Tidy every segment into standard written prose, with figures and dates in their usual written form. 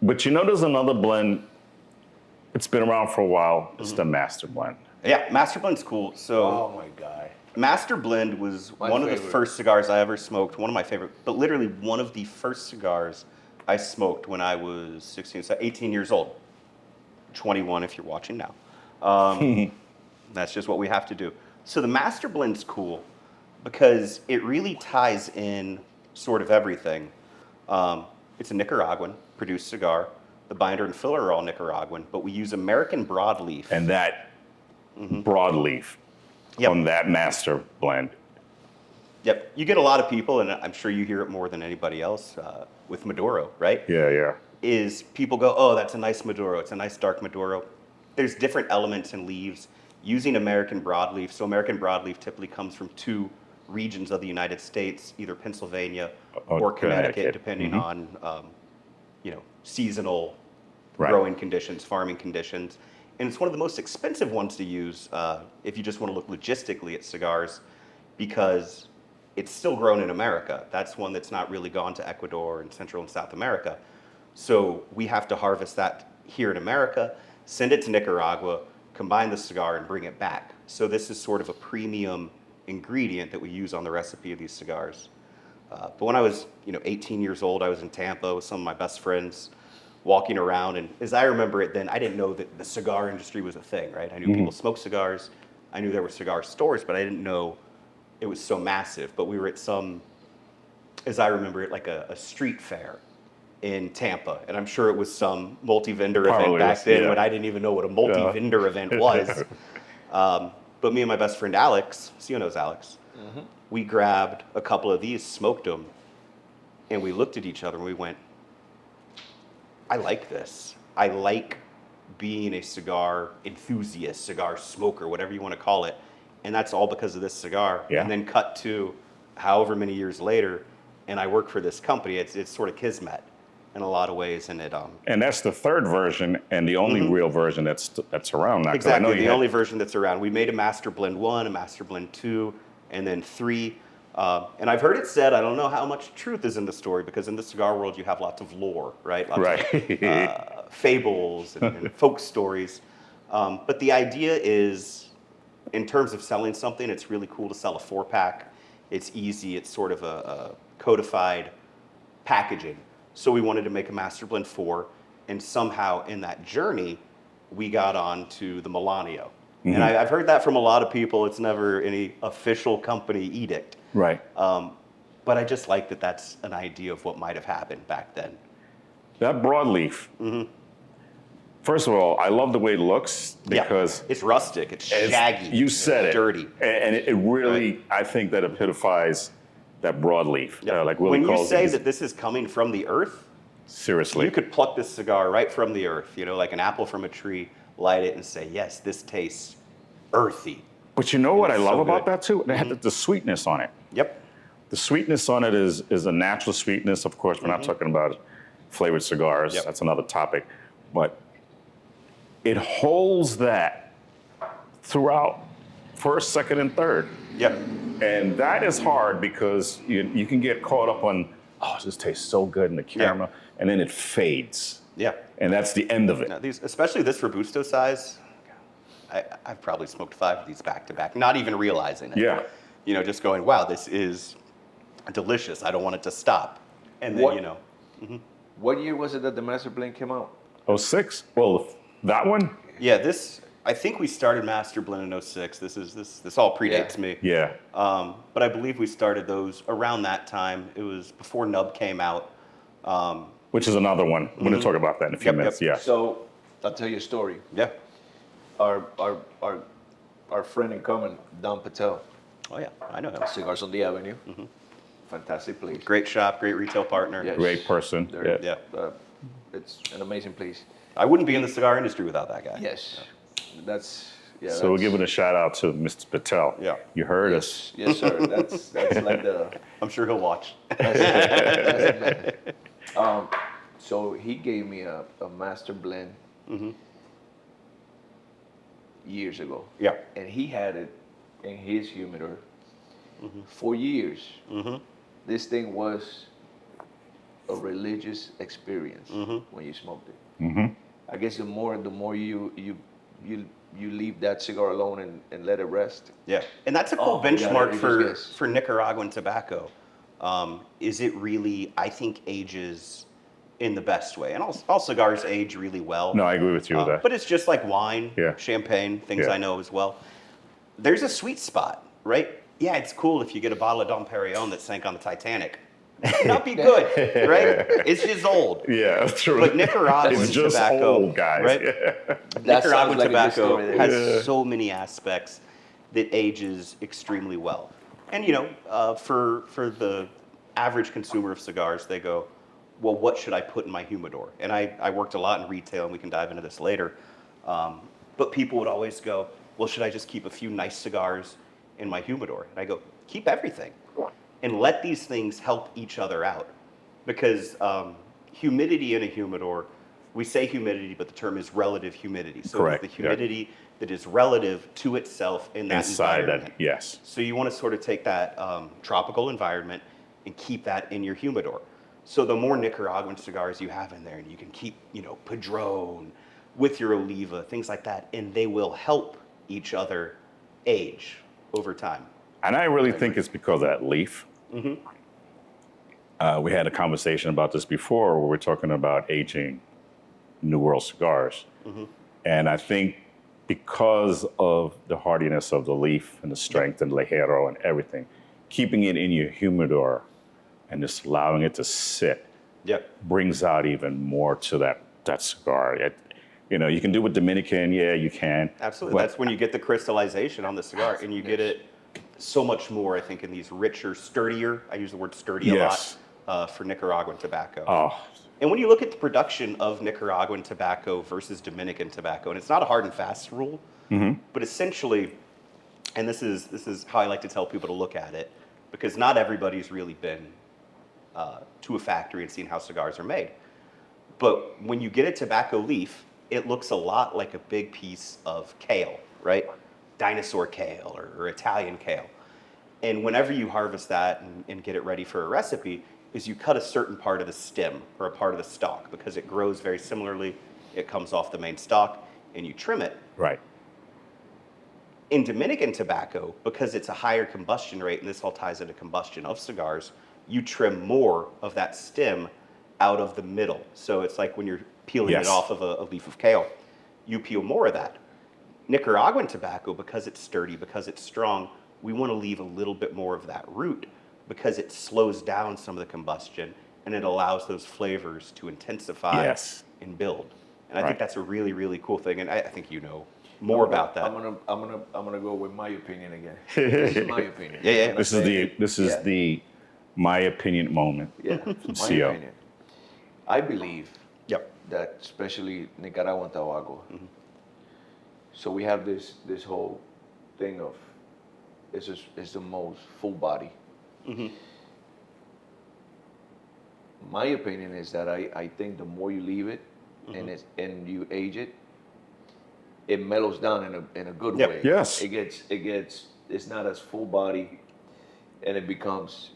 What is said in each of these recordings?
But you know, there's another blend. It's been around for a while. It's the Master Blend. Yeah, Master Blend's cool. So Oh my God. Master Blend was My one of the favorite. first cigars I ever smoked, one of my favorite, but literally one of the first cigars I smoked when I was 16, 18 years old. 21 if you're watching now. That's just what we have to do. So the Master Blend's cool because it really ties in sort of everything. It's a Nicaraguan produced cigar. The binder and filler are all Nicaraguan, but we use American broadleaf. And that broadleaf on that Master Blend. Yep, you get a lot of people, and I'm sure you hear it more than anybody else with Maduro, right? Yeah, yeah. Is people go, oh, that's a nice Maduro, it's a nice dark Maduro. There's different elements and leaves using American broadleaf. So American broadleaf typically comes from two regions of the United States, either Pennsylvania or Connecticut, depending on seasonal growing conditions, farming conditions. And it's one of the most expensive ones to use if you just want to look logistically at cigars, because it's still grown in America. That's one that's not really gone to Ecuador and Central and South America. So we have to harvest that here in America, send it to Nicaragua, combine the cigar, and bring it back. So this is sort of a premium ingredient that we use on the recipe of these cigars. But when I was 18 years old, I was in Tampa with some of my best friends walking around. And as I remember it then, I didn't know that the cigar industry was a thing, right? I knew people smoked cigars. I knew there were cigar stores, but I didn't know it was so massive. But we were at some, as I remember it, like a street fair in Tampa. And I'm sure it was some multi-vendor event back then when I didn't even know what a multi-vendor event was. But me and my best friend Alex, Sio knows Alex, we grabbed a couple of these, smoked them, and we looked at each other and we went, I like this. I like being a cigar enthusiast, cigar smoker, whatever you want to call it. And that's all because of this cigar. Yeah. And then cut to however many years later, and I work for this company. It's sort of kismet in a lot of ways. And and that's the third version and the only real version that's around now. Exactly, the only version that's around. We made a Master Blend 1, a Master Blend 2, and then 3. And I've heard it said, I don't know how much truth is in the story, because in the cigar world you have lots of lore, right? Lots of fables and folk stories. But the idea is, in terms of selling something, it's really cool to sell a 4-pack. It's easy, it's sort of a codified packaging. So we wanted to make a Master Blend 4, and somehow in that journey, we got on to the Melanio. And I've heard that from a lot of people. It's never any official company edict. Right. But I just like that that's an idea of what might have happened back then. That broadleaf. First of all, I love the way it looks because it's rustic, it's shaggy. You said it. Dirty. And it really, I think that epitomizes that broadleaf. Like Willie when calls you say it. that this is coming from the earth, Seriously. you could pluck this cigar right from the earth, like an apple from a tree, light it and say, yes, this tastes earthy. But you know what I love so about good. that too? They had the sweetness on it. Yep. The sweetness on it is a natural sweetness. Of course, we're not talking about flavored cigars. Yep. That's another topic. But it holds that throughout first, second, and third. Yep. And that is hard because you can get caught up on, oh, this tastes so good in the camera, and then it fades. Yeah. And that's the end of it. Now, these, especially this Robusto size, I've probably smoked 5 of these back to back, not even realizing it. Yeah. Just going, wow, this is delicious. I don't want it to stop. And then, What- What year was it that the Master Blend came out? 06? Well, that one? yeah, I think we started Master Blend in 06. This all predates me. Yeah. But I believe we started those around that time. It was before Nub came out. Which is another one. We're going to talk about that in a few Yep, minutes. yep. Yeah. So I'll tell you a story. Yeah. Our friend in common, Don Patel, Oh, yeah. I know him. Cigars on the Avenue. Fantastic place. Great shop, great retail partner. Yes. Great person. They're- Yeah. Yeah. It's an amazing place. I wouldn't be in the cigar industry without that guy. Yes, that's So we're giving a shout out to Mr. Patel. Yeah. You heard us. Yes, sir. That's like the. I'm sure he'll watch. That's so he gave me a Master Blend years ago. Yeah. And he had it in his humidor for years. This thing was a religious experience when you smoked it. Mm-hmm. I guess the more you leave that cigar alone and let it rest. Yeah, and that's a cool Oh, you benchmark gotta- it just gets- for Nicaraguan tobacco. Is it really? I think ages in the best way, and all cigars age really well. No, I agree with you with that. But it's just like wine, Yeah. champagne, things Yeah. I know as well. There's a sweet spot, right? Yeah, it's cool if you get a bottle of Dom Perignon that sank on the Titanic. Not be good, right? It's just old. Yeah, that's true. But Nicaraguan it's just tobacco, old, guys. right? That Nicaraguan sounds like a good tobacco story there. has Yeah. so many aspects that ages extremely well. And for the average consumer of cigars, they go, well, what should I put in my humidor? And I worked a lot in retail, and we can dive into this later. But people would always go, well, should I just keep a few nice cigars in my humidor? And I go, keep everything. And let these things help each other out. Because humidity in a humidor, we say humidity, but the term is relative humidity. So Correct, it's the yeah. humidity that is relative to itself in that Inside environment. that, yes. So you want to sort of take that tropical environment and keep that in your humidor. So the more Nicaraguan cigars you have in there, and you can keep, Padron with your Oliva, things like that, and they will help each other age over time. And I really think it's because of that leaf. We had a conversation about this before where we're talking about aging New World cigars. And I think because of the hardiness of the leaf and the strength and lejero and everything, keeping it in your humidor and just allowing it to sit Yep. brings out even more to that cigar. You can do with Dominican, yeah, you can. Absolutely. But That's when you get the crystallization on the cigar, and you get it so much more, I think, in these richer, sturdier, I use the word sturdy Yes. a lot, for Nicaraguan tobacco. Oh, And when you look at the production of Nicaraguan tobacco versus Dominican tobacco, and it's not a hard and fast rule, but essentially, and this is how I like to tell people to look at it, because not everybody's really been to a factory and seen how cigars are made. But when you get a tobacco leaf, it looks a lot like a big piece of kale, right? Dinosaur kale or Italian kale. And whenever you harvest that and get it ready for a recipe, is you cut a certain part of the stem or a part of the stalk because it grows very similarly. It comes off the main stalk and you trim it. right. In Dominican tobacco, because it's a higher combustion rate, and this all ties into combustion of cigars, you trim more of that stem out of the middle. So it's like when you're peeling Yes. it off of a leaf of kale, you peel more of that. Nicaraguan tobacco, because it's sturdy, because it's strong, we want to leave a little bit more of that root because it slows down some of the combustion and it allows those flavors to intensify Yes. and build. And I Right. think that's a really, really cool thing. And I think you know more about that. I'm gonna go with my opinion again. This is my opinion. Yeah, yeah. I'm gonna This is say- yeah. the my opinion moment. Yeah, my CO. opinion. I believe Yep. that especially Nicaraguan tobacco. So we have this whole thing of it's the most full body. My opinion is that I think the more you leave it and you age it, it mellows down in a good Yep. way. Yes. It's not as full body, and it becomes.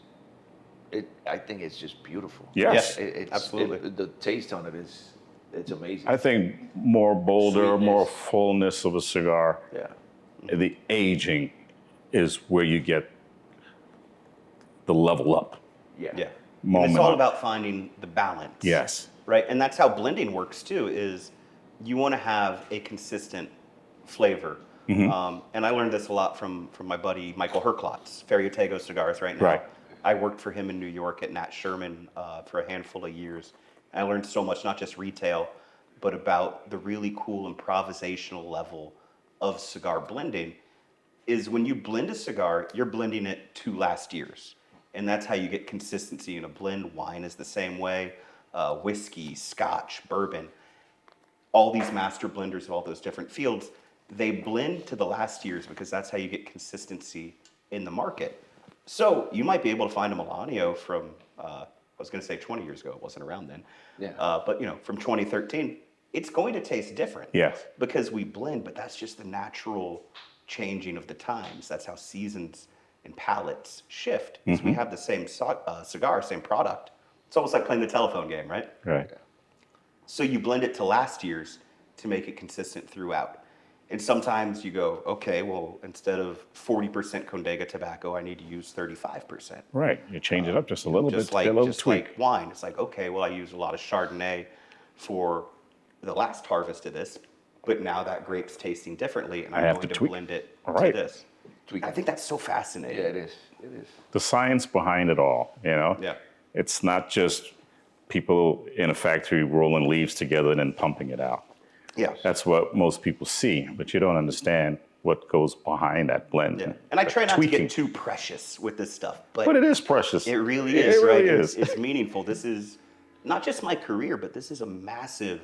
I think it's just beautiful. Yes. Absolutely. The taste on it it's amazing. I think more bolder, Sweetness. more fullness of a cigar. Yeah. The aging is where you get the level up. Yeah. Yeah. Moment And it's all up. about finding the balance. Yes. Right. And that's how blending works too, is you want to have a consistent flavor. And I learned this a lot from my buddy Michael Herklotz, Ferriotego Cigars right now. Right. I worked for him in New York at Nat Sherman for a handful of years. I learned so much, not just retail, but about the really cool improvisational level of cigar blending. Is when you blend a cigar, you're blending it to last year's. And that's how you get consistency in a blend. Wine is the same way. Whiskey, scotch, bourbon. All these master blenders of all those different fields, they blend to the last year's because that's how you get consistency in the market. So you might be able to find a Melanio from, I was going to say 20 years ago. It wasn't around then. Yeah. But from 2013, it's going to taste different. Yes. Because we blend, but that's just the natural changing of the times. That's how seasons and palates shift. Because we have the same cigar, same product, It's almost like playing the telephone game, right? Right. So you blend it to last year's to make it consistent throughout. And sometimes you go, okay, well, instead of 40% Condega tobacco, I need to use 35%. Right. You change it up just a little bit, Just get a little tweak. like wine. It's like, okay, well, I used a lot of Chardonnay for the last harvest of this, but now that grape's tasting differently, and I'm have going to to tweak. blend it Right. to this. Tweak. I think that's so fascinating. Yeah, it is. It is. The science behind it all, you know? Yeah. It's not just people in a factory rolling leaves together and then pumping it out. Yeah. That's what most people see, but you don't understand what goes behind that blend. Yeah. And I try not to Tweaking. get too precious with this stuff, But it is precious. it really is, It right? really is. It's meaningful. This is not just my career, but this is a massive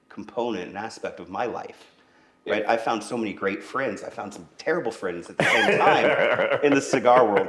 component and aspect of my life. Right? I found so many great friends. I found some terrible friends at the same time in the cigar world.